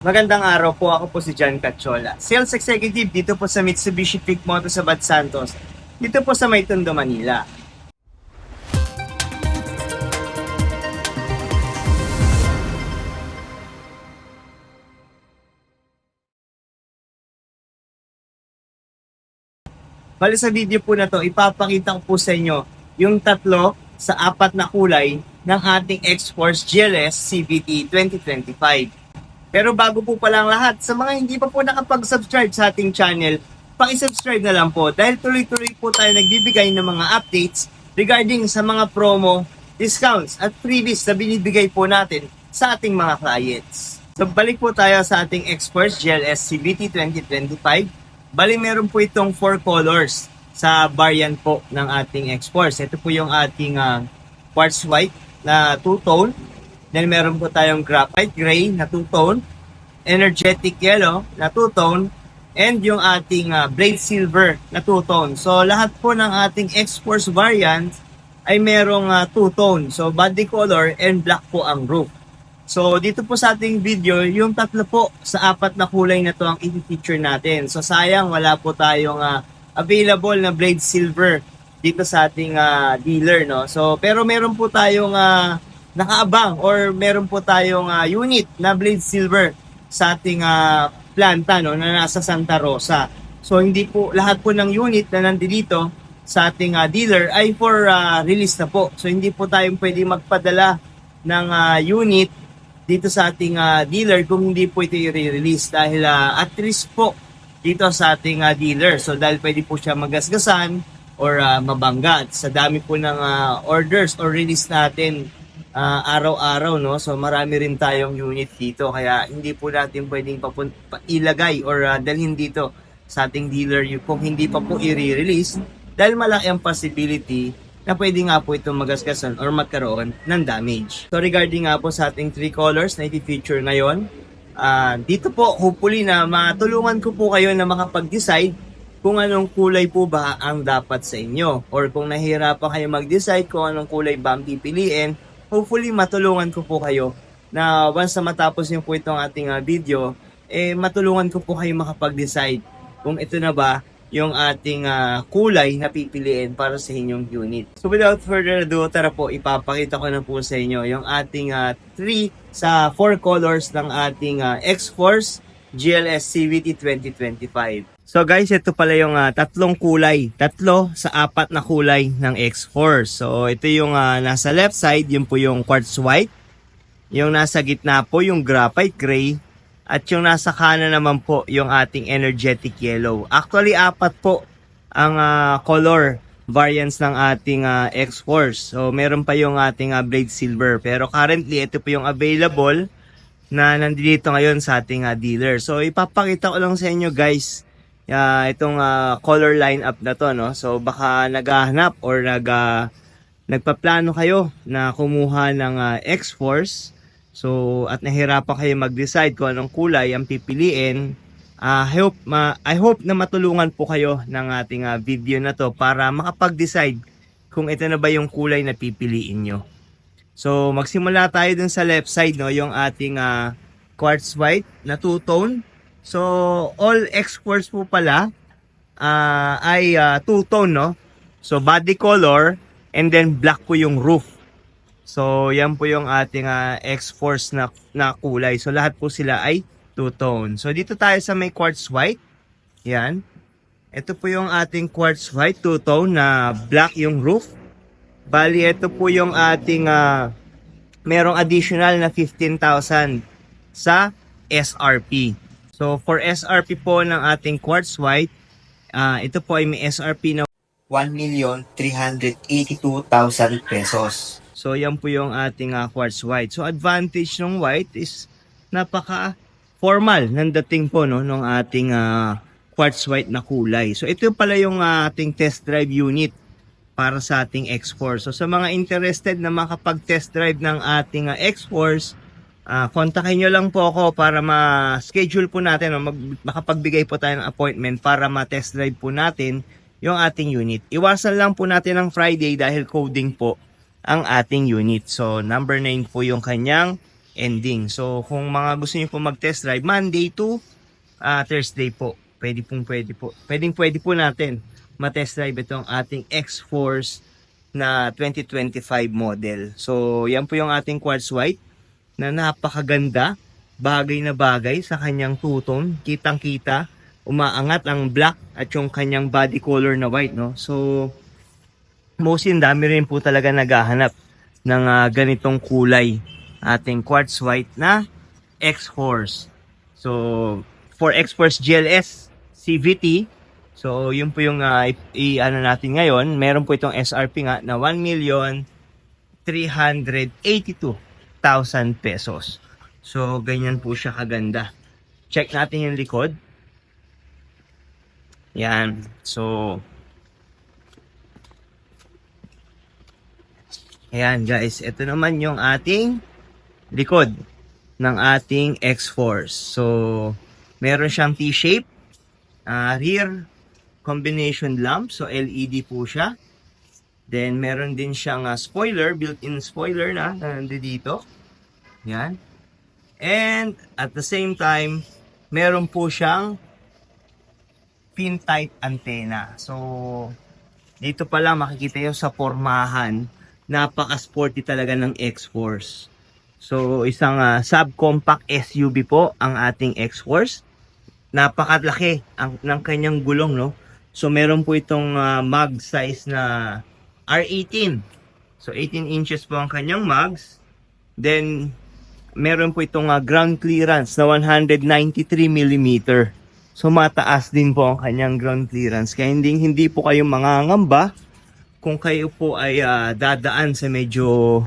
Magandang araw po, ako po si John Cachola, Sales Executive dito po sa Mitsubishi Quick Motors sa Bad Santos, dito po sa May Tondo, Manila. Bali sa video po na to, ipapakita ko po sa inyo yung tatlo sa apat na kulay ng ating X-Force GLS CVT 2025. Pero bago po palang lahat, sa mga hindi pa po nakapag-subscribe sa ating channel, paki-subscribe na lang po dahil tuloy-tuloy po tayo nagbibigay ng mga updates regarding sa mga promo, discounts at freebies na binibigay po natin sa ating mga clients. So balik po tayo sa ating X-Force GLS CVT 2025. Bali meron po itong 4 colors sa variant po ng ating X-Force. Ito po yung ating quartz white na two-tone. Then meron po tayong graphite gray na two-tone, energetic yellow na two-tone, and yung ating blade silver na two-tone. So lahat po ng ating X-Force variant ay merong two-tone. So body color and black po ang roof. So dito po sa ating video, yung tatlo po sa apat na kulay na to ang i-feature natin. So sayang wala po tayong available na blade silver dito sa ating dealer, no. So pero meron po tayong nakaabang or meron po tayong unit na blade silver sa ating planta, no, na nasa Santa Rosa. So hindi po lahat po ng unit na nandito sa ating dealer ay for release na po. So hindi po tayo pwede magpadala ng unit dito sa ating dealer kung hindi po ito i-release dahil at risk po dito sa ating dealer. So dahil pwede po siya magasgasan or mabangga sa dami po ng orders or release natin araw-araw, no. So marami rin tayong unit dito kaya hindi po natin pwedeng ilagay or dalhin dito sa ating dealer kung hindi pa po i-release dahil malaki ang possibility na pwede nga po itong magasgasan or magkaroon ng damage. So regarding nga po sa ating 3 colors na i-feature ngayon, dito po hopefully na matulungan ko po kayo na makapag-decide kung anong kulay po ba ang dapat sa inyo. Or kung nahihirapan kayo mag-decide kung anong kulay ba ang pipiliin, hopefully matulungan ko po kayo na once na matapos niyo po itong ating video, matulungan ko po kayo makapag-decide kung ito na ba yung ating kulay na pipiliin para sa inyong unit. So without further ado, tara po, ipapakita ko na po sa inyo yung ating 3 sa 4 colors ng ating X-Force GLS CVT 2025. So guys, ito pala yung tatlong kulay. Tatlo sa 4 na kulay ng X-Force. So ito yung nasa left side, yun po yung quartz white. Yung nasa gitna po yung graphite gray. At yung nasa kanan naman po, yung ating energetic yellow. Actually, 4 po ang color variants ng ating X-Force. So, meron pa yung ating blade silver. Pero currently, ito po yung available na nandito ngayon sa ating dealer. So, ipapakita ko lang sa inyo guys, itong color lineup na to, no? So, baka naghahanap or nagpaplano kayo na kumuha ng X-Force. So, at nahirapan kayo mag-decide kung anong kulay ang pipiliin. I hope na matulungan po kayo ng ating video na to para makapag-decide kung ito na ba yung kulay na pipiliin nyo. So, magsimula tayo dun sa left side, no, yung ating quartz white na two-tone. So, all X-Force po pala ay two-tone, no? So, body color and then black po yung roof. So, yan po yung ating X-Force na kulay. So, lahat po sila ay two-tone. So, dito tayo sa may quartz white. Yan. Ito po yung ating quartz white two-tone na black yung roof. Bali, ito po yung ating merong additional na 15,000 sa SRP. So, for SRP po ng ating quartz white, ito po ay may SRP na 1,382,000 pesos. So, yan po yung ating quartz white. So, advantage ng white is napaka-formal ng dating po, no, ng ating quartz white na kulay. So, ito pala yung ating test drive unit para sa ating X-Force. So, sa mga interested na makapag-test drive ng ating X-Force, kontakin nyo lang po ako para ma-schedule po natin, o makapagbigay po tayo ng appointment para ma-test drive po natin yung ating unit. Iwasan lang po natin ang Friday dahil coding po ang ating unit. So, number 9 po yung kanyang ending. So kung mga gusto niyo po mag-test drive, Monday to Thursday po, pwede po. Pwede po natin ma-test drive itong ating X-Force na 2025 model. So yan po yung ating quartz white na napakaganda, bagay na bagay sa kanyang two-tone. Kitang-kita, umaangat ang black at yung kanyang body color na white, no? So mostly dami rin po talaga naghahanap ng ganitong kulay, ating quartz white na X-Force. So for X-Force GLS CVT, so yun po yung ano natin ngayon. Meron po itong SRP nga na 1,382,000 pesos. So ganyan po siya kaganda. Check natin yung likod. Yan. So ayan guys, ito naman yung ating likod ng ating X-Force. So, meron siyang T-shape, rear combination lamp, so LED po siya. Then, meron din siyang spoiler, built-in spoiler na nandito. Yan. And, at the same time, meron po siyang pin-type antenna. So, dito pa lang makikita yung sa pormahan, napaka-sporty talaga ng X-Force. So, isang subcompact SUV po ang ating X-Force. Napakalaki ng kanyang gulong, no? So, meron po itong mag size na R18. So, 18 inches po ang kanyang mags. Then, meron po itong ground clearance na 193 mm. So, mataas din po ang kanyang ground clearance. Kaya hindi po kayo mangangamba kung kayo po ay dadaan sa medyo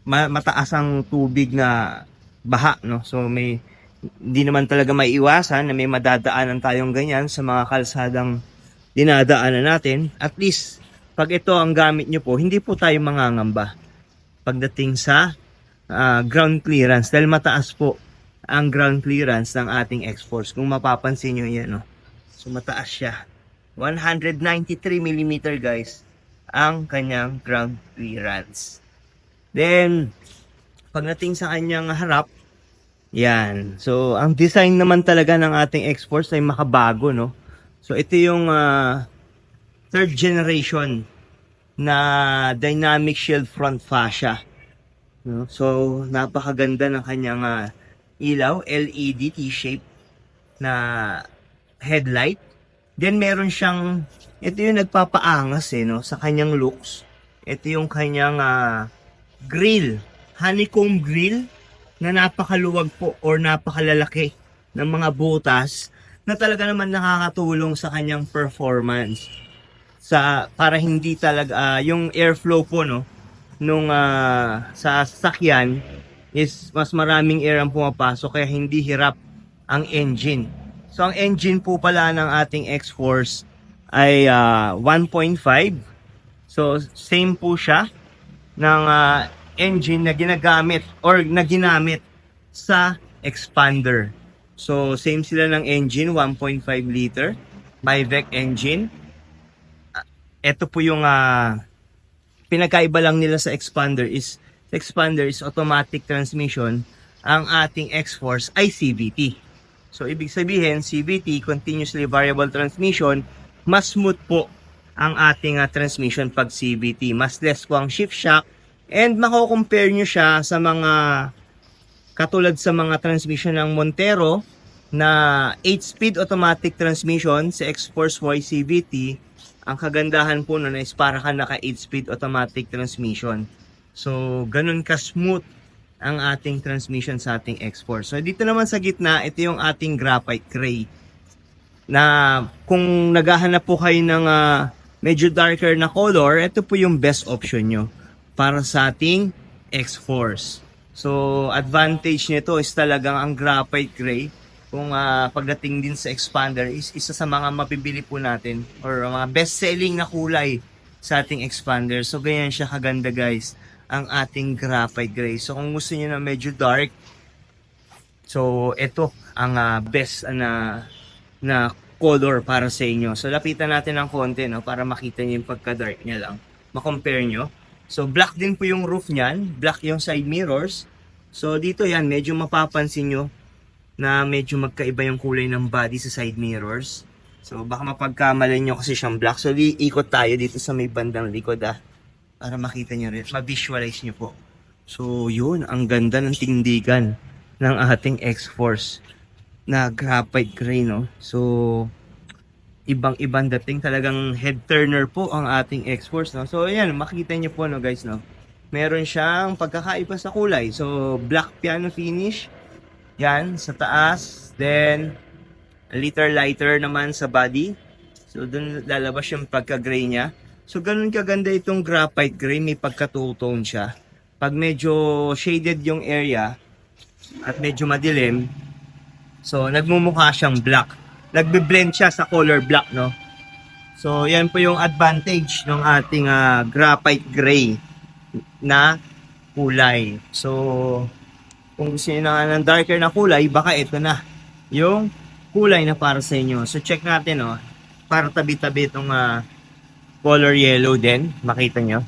mataas ang tubig na baha, no? So hindi naman talaga maiiwasan na may madadaanan tayong ganyan sa mga kalsadang dinadaanan natin. At least pag ito ang gamit nyo po, hindi po tayo mangangamba pagdating sa ground clearance, dahil mataas po ang ground clearance ng ating X-Force. Kung mapapansin nyo yan, no? So mataas siya. 193 mm guys ang kanyang ground clearance. Then pagdating sa kanyang harap, yan. So ang design naman talaga ng ating X-Force ay makabago, no? So ito yung third generation na dynamic shield front fascia, no? So napakaganda ng kanyang ilaw, LED T-shape na headlight. Then meron siyang, ito yung nagpapaangas no, sa kanyang looks. Ito yung kanyang grill, honeycomb grill na napakaluwag po or napakalalaki ng mga butas na talaga naman nakakatulong sa kanyang performance. Para hindi talaga yung airflow po, no, nung sa sasakyan is mas maraming air ang pumapasok kaya hindi hirap ang engine. So ang engine po pala ng ating X-Force ay 1.5. So same po siya ng engine na ginagamit or na ginamit sa Expander. So same sila ng engine, 1.5 liter Mivec engine. Ito po yung pinagkaiba lang nila sa Expander is automatic transmission, ang ating X-Force ay CVT. So, ibig sabihin, CVT, continuously variable transmission, mas smooth po ang ating transmission pag CVT. Mas less po ang shift shock, and mako-compare nyo siya sa mga katulad sa mga transmission ng Montero na 8-speed automatic transmission sa X-Force Y CVT. Ang kagandahan po nun is para ka naka 8-speed automatic transmission. So, ganun ka-smooth ang ating transmission sa ating X-Force. So, dito naman sa gitna, ito yung ating graphite gray. Na kung naghahanap po kayo ng medyo darker na color, ito po yung best option nyo para sa ating X-Force. So, advantage nito is talagang ang graphite gray. Kung pagdating din sa Expander, is isa sa mga mapibili po natin or mga best-selling na kulay sa ating Expander. So, ganyan siya kaganda guys, ang ating graphite gray. So kung gusto niyo na medyo dark, so ito ang best na color para sa inyo. So lapitan natin ng konti, no, para makita niyo yung pagka-dark niya lang. Ma-compare nyo. So black din po yung roof niyan, black yung side mirrors. So dito yan, medyo mapapansin nyo na medyo magkaiba yung kulay ng body sa side mirrors. So baka mapagkamalan nyo kasi siyang black. So ikot tayo dito sa may bandang likod para makita nyo rin, ma-visualize nyo po. So yun, ang ganda ng tindigan ng ating X-Force na graphite gray, no? So ibang-ibang dating, talagang head turner po ang ating X-Force, no? So ayan, makikita nyo po, no guys, no? Meron siyang pagkakaiba sa kulay. So black piano finish yan sa taas, then a little lighter naman sa body. So dun lalabas yung pagka-gray niya. So ganun kaganda itong graphite gray, may pagka-two-tone siya. Pag medyo shaded yung area at medyo madilim, so nagmumukha siyang black. Nagbe-blend siya sa color black, no? So yan po yung advantage ng ating graphite gray na kulay. So kung gusto niyo ng darker na kulay, baka ito na yung kulay na para sa inyo. So check natin, no? Para tabi-tabi itong color yellow din. Makita nyo.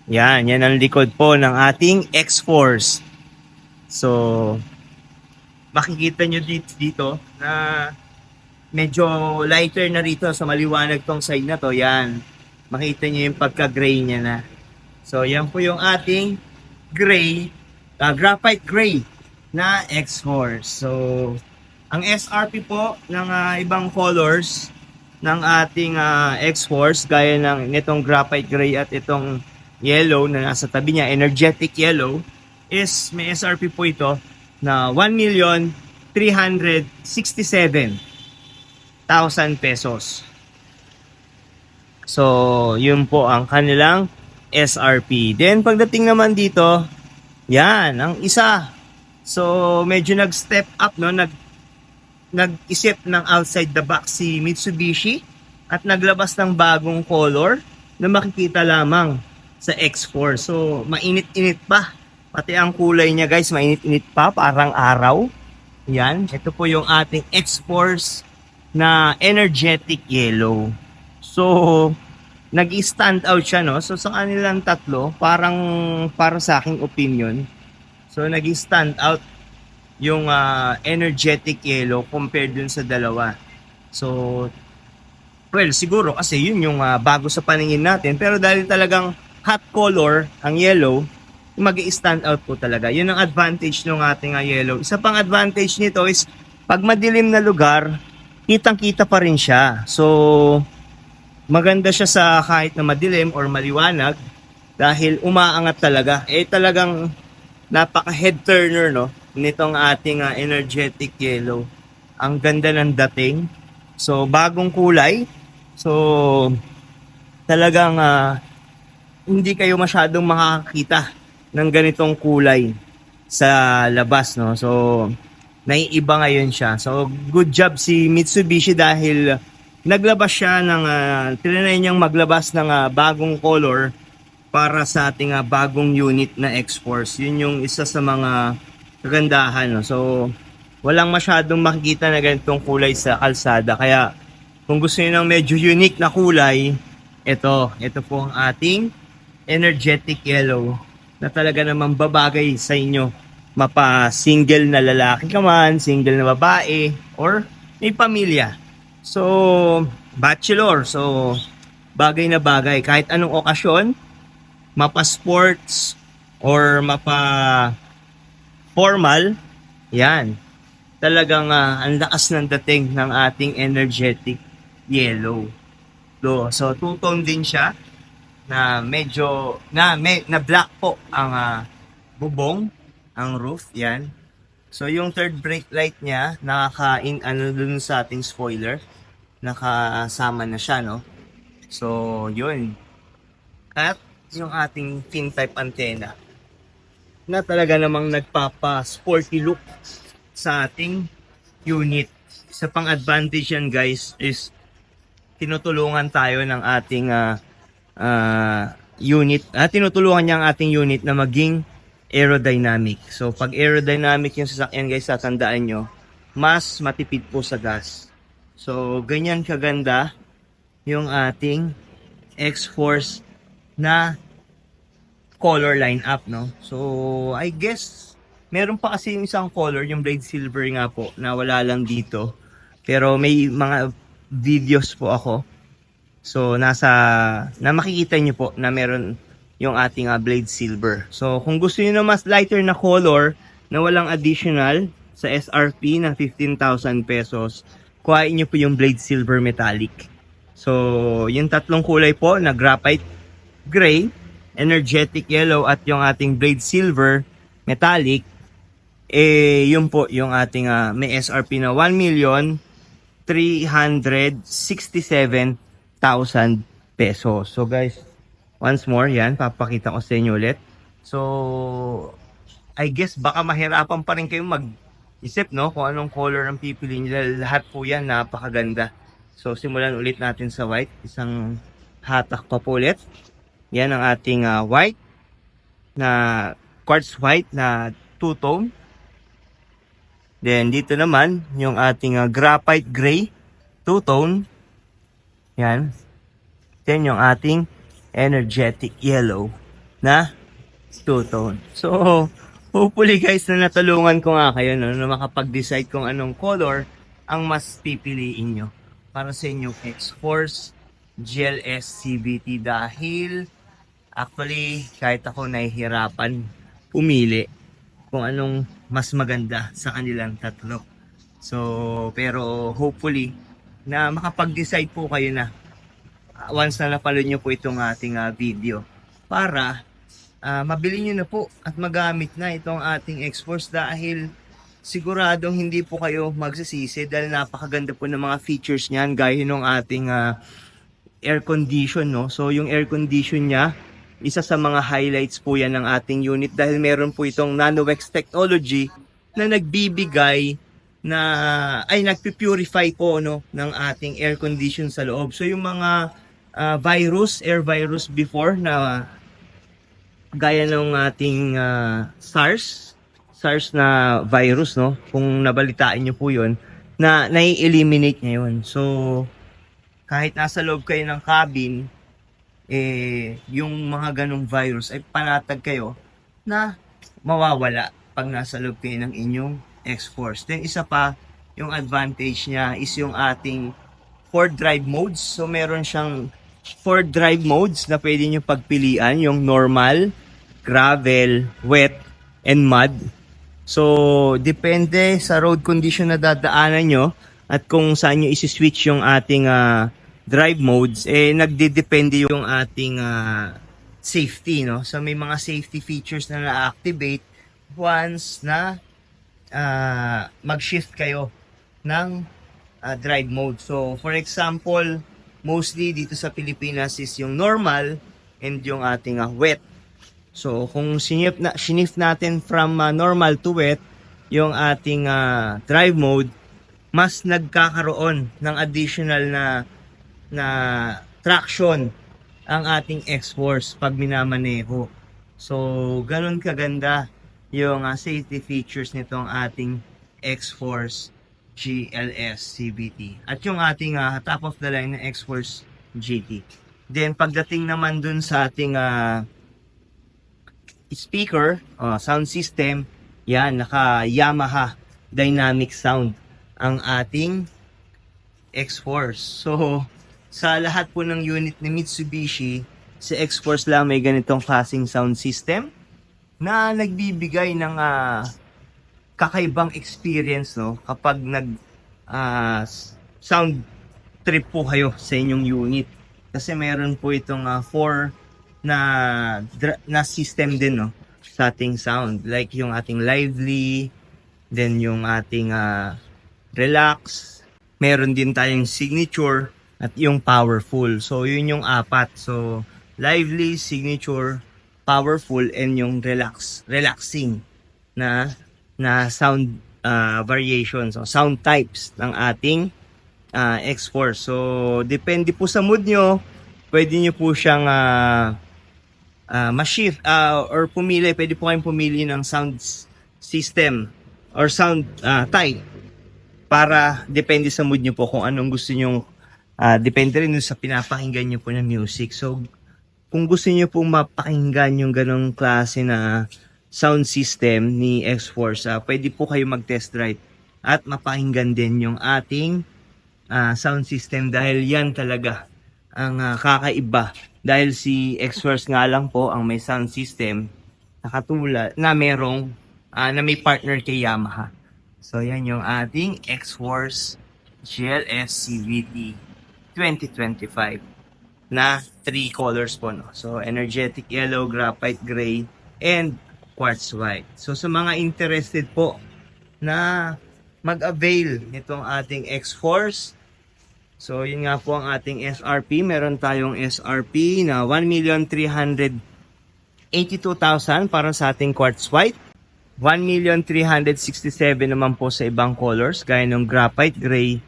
Yan ang likod po ng ating X-Force. So makikita nyo dito na medyo lighter na rito sa maliwanag tong side na to. Yan. Makita nyo yung pagka-gray niya na. So yan po yung ating gray, graphite gray na X-Force. So ang SRP po ng ibang colors ng ating X-Force, gaya ng nitong graphite gray at itong yellow na nasa tabi niya, energetic yellow, is may SRP po ito na 1,367,000 pesos. So yun po ang kanilang SRP. Then pagdating naman dito, yan ang isa. So medyo nag-step up, no? Nag-isip ng outside the box si Mitsubishi at naglabas ng bagong color na makikita lamang sa X4. So mainit-init pa. Pati ang kulay niya, guys, mainit-init pa, parang araw. Yan, ito po yung ating X-Force na energetic yellow. So nag-stand out siya, no? So sa kanilang tatlo, parang para sa aking opinion, so nag-stand out yung energetic yellow compared dun sa dalawa. So well, siguro kasi yun yung bago sa paningin natin, pero dahil talagang hot color ang yellow, mag-i-stand out po talaga. Yun ang advantage ng ating yellow. Isa pang advantage nito is pag madilim na lugar, kitang-kita pa rin siya. So maganda siya sa kahit na madilim or maliwanag dahil umaangat talaga. Talagang napaka head turner, no, nitong ating energetic yellow. Ang ganda ng dating. So bagong kulay. So talagang hindi kayo masyadong makakakita ng ganitong kulay sa labas, no. So naiiba ngayon siya. So good job si Mitsubishi dahil naglabas siya ng trinay niyang maglabas ng bagong color para sa ating bagong unit na X-Force. Yun yung isa sa mga kagandahan, no? So walang masyadong makikita na ganitong kulay sa kalsada. Kaya kung gusto niyo ng medyo unique na kulay, ito po ang ating energetic yellow na talaga namang babagay sa inyo. Mapa single na lalaki ka man, single na babae, or may pamilya. So bachelor, so bagay na bagay kahit anong okasyon, mapa sports or mapa formal, yan. Talagang ang lakas ng dating ng ating energetic yellow. So two-tone din siya na medyo na black po ang bubong, ang roof, yan. So yung third brake light niya dun sa ating spoiler, nakasama na siya, no. So yun. At yung ating fin type antenna na talaga namang nagpapa-sporty look sa ating unit. Sa pang-advantage yan, guys, is tinutulungan tayo ng ating unit. Tinutulungan niya ang ating unit na maging aerodynamic. So pag aerodynamic yung sasakyan, guys, tatandaan nyo, mas matipid po sa gas. So ganyan kaganda yung ating X-Force na color lineup, no? So, I guess, meron pa kasi yung isang color, yung Blade Silver nga po, na wala lang dito. Pero may mga videos po ako. So, na makikita nyo po na meron yung ating Blade Silver. So, kung gusto niyo na mas lighter na color, na walang additional sa SRP na 15,000 pesos, kuhain nyo po yung Blade Silver Metallic. So, yung tatlong kulay po na graphite gray, energetic yellow at yung ating Blade Silver Metallic, yun po yung ating may SRP na 1,367,000 pesos. So guys, once more, yan, papakita ko sa inyo ulit. So, I guess baka mahirapan pa rin kayo mag-isip, no, kung anong color ang pipiliin nila. Lahat po yan, napakaganda. So, simulan ulit natin sa white. Isang hatak pa po ulit. Yan ang ating white na quartz white na two-tone. Then dito naman yung ating graphite gray two-tone. Yan. Then yung ating energetic yellow na two-tone. So hopefully guys na natulungan ko nga kayo, no, na makapag-decide kung anong color ang mas pipiliin nyo para sa inyong X-Force GLS CVT, dahil actually kahit ako nahihirapan pumili kung anong mas maganda sa kanilang tatlo. So pero hopefully na makapag-decide po kayo na once na napanood nyo po itong ating video, para mabili nyo na po at magamit na itong ating X-Force, dahil siguradong hindi po kayo magsisisi dahil napakaganda po ng mga features niyan, gaya ng ating air condition, no? So yung air condition niya, isa sa mga highlights po yan ng ating unit, dahil meron po itong NanoX technology na nagbibigay na nagpi-purify po, no, ng ating air condition sa loob. So yung mga air virus before na gaya ng ating SARS na virus, no, kung nabalitaan nyo po yun, na nai-eliminate niya yun. So kahit nasa loob kayo ng cabin, yung mga ganong virus ay panatag kayo na mawawala pag nasa loob kayo ng inyong X-Force. Then isa pa, yung advantage niya is yung ating 4 drive modes. So meron siyang 4 drive modes na pwede nyo pagpilian, yung normal, gravel, wet, and mud. So depende sa road condition na dadaanan nyo at kung saan nyo isi-switch yung ating drive modes, nagdedepende yung ating safety, no? So may mga safety features na na-activate once na mag-shift kayo ng drive mode. So for example, mostly dito sa Pilipinas is yung normal and yung ating wet. So kung shift natin from normal to wet yung ating drive mode, mas nagkakaroon ng additional na traction ang ating X-Force pag minamaneho. So ganun kaganda yung safety features nitong ating X-Force GLS CVT at yung ating top of the line na X-Force GT. Then pagdating naman dun sa ating speaker, sound system, yan, naka Yamaha Dynamic Sound ang ating X-Force. So sa lahat po ng unit ni Mitsubishi, si X-Force lang may ganitong klaseng sound system na nagbibigay ng kakaibang experience, no, kapag sound trip po kayo sa inyong unit. Kasi meron po itong 4 na system din, no, sa ating sound. Like yung ating lively, then yung ating relax, meron din tayong signature, at yung powerful. So yun yung 4. So lively, signature, powerful, and yung relaxing na sound variations, so sound types ng ating X-Force. So depende po sa mood nyo, pwede nyo po siyang ma-shift or pumili. Pwede po kayong pumili ng sound system or sound type para depende sa mood nyo po kung anong gusto nyo. Depende rin sa pinapakinggan nyo po ng music. So kung gusto niyo pong mapakinggan yung ganong klase na sound system ni X-Force, pwede po kayo mag-test drive at mapakinggan din yung ating sound system dahil yan talaga ang kakaiba. Dahil si X-Force nga lang po ang may sound system na katulad na merong na may partner kay Yamaha. So yan yung ating X-Force GLS CVT 2025 na 3 colors po, no? So energetic yellow, graphite gray, and quartz white. So sa mga interested po na mag-avail nitong ating X-Force, so yun nga po ang ating SRP. Meron tayong SRP na 1,382,000 para sa ating quartz white. 1,367,000 naman po sa ibang colors gaya ng graphite gray,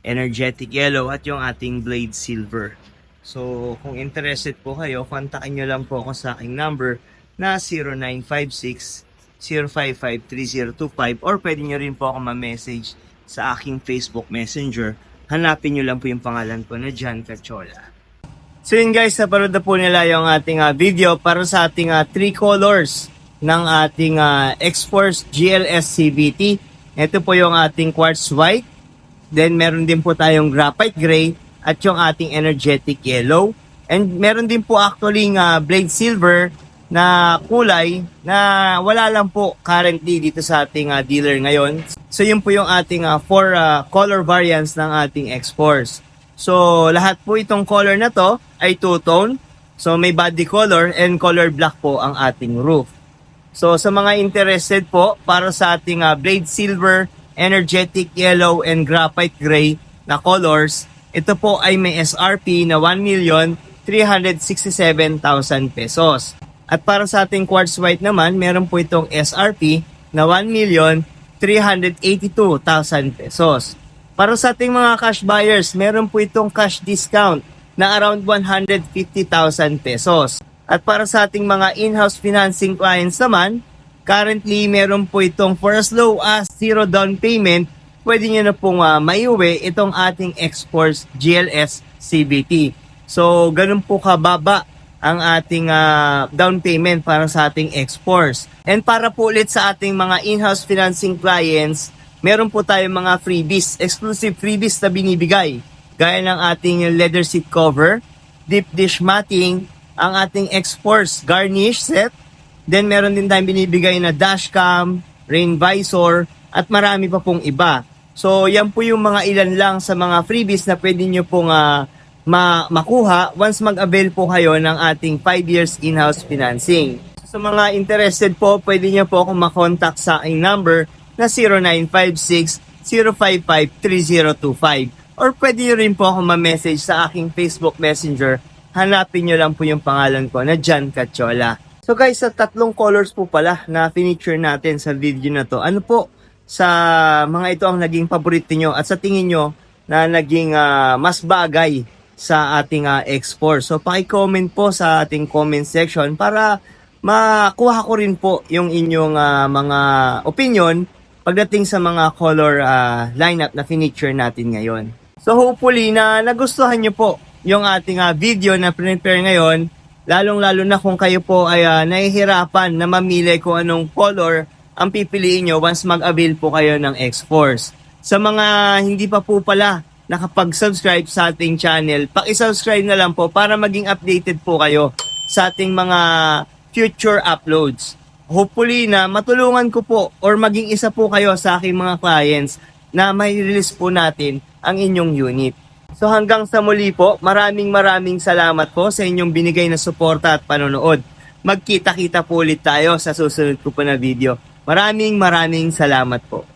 energetic yellow at yung ating blade silver. So kung interested po kayo, kontakin nyo lang po ako sa aking number na 0956-055-3025 or pwede nyo rin po ako ma-message sa aking Facebook Messenger. Hanapin nyo lang po yung pangalan ko na John Cachola. So yun guys, naparod na po nila yung ating video para sa ating 3 colors ng ating X-Force GLS CVT. Ito po yung ating quartz white. Then meron din po tayong graphite gray at yung ating energetic yellow. And meron din po actually blade silver na kulay na wala lang po currently dito sa ating dealer ngayon. So yun po yung ating 4 color variants ng ating X-Force. So lahat po itong color na to ay two-tone. So may body color and color black po ang ating roof. So sa mga interested po para sa ating blade silver, energetic yellow, and graphite gray na colors, ito po ay may SRP na 1,367,000 pesos. At para sa ating quartz white naman, meron po itong SRP na 1,382,000 pesos. Para sa ating mga cash buyers, meron po itong cash discount na around 150,000 pesos. At para sa ating mga in-house financing clients naman, currently meron po itong for as low as 0 down payment, pwede nyo na pong maiuwi itong ating X-Force GLS CVT. So ganun po kababa ang ating down payment para sa ating X-Force. And para po ulit sa ating mga in-house financing clients, meron po tayong mga freebies, exclusive freebies na binibigay. Gaya ng ating leather seat cover, deep dish matting, ang ating X-Force garnish set. Then meron din tayong binibigay na dashcam, rain visor, at marami pa pong iba. So yan po yung mga ilan lang sa mga freebies na pwede nyo pong makuha once mag-avail po kayo ng ating 5 years in-house financing. So, sa mga interested po, pwede nyo po akong makontak sa aking number na 0956-055-3025 or pwede nyo rin po akong ma-message sa aking Facebook Messenger. Hanapin nyo lang po yung pangalan ko na John Cachola. So guys, sa 3 colors po pala na feature natin sa video na to, ano po sa mga ito ang naging paborito nyo at sa tingin nyo na naging mas bagay sa ating X-Force? So paki-comment po sa ating comment section para makuha ko rin po yung inyong mga opinion pagdating sa mga color lineup na feature natin ngayon. So hopefully na nagustuhan nyo po yung ating video na prepare ngayon. Lalong-lalo na kung kayo po ay nahihirapan na mamili kung anong color ang pipiliin nyo once mag-avail po kayo ng X-Force. Sa mga hindi pa po pala nakapag-subscribe sa ating channel, paki-subscribe na lang po para maging updated po kayo sa ating mga future uploads. Hopefully na matulungan ko po or maging isa po kayo sa aking mga clients na may release po natin ang inyong unit. So hanggang sa muli po, maraming salamat po sa inyong binigay na suporta at panonood. Magkita-kita po ulit tayo sa susunod ko po na video. Maraming salamat po.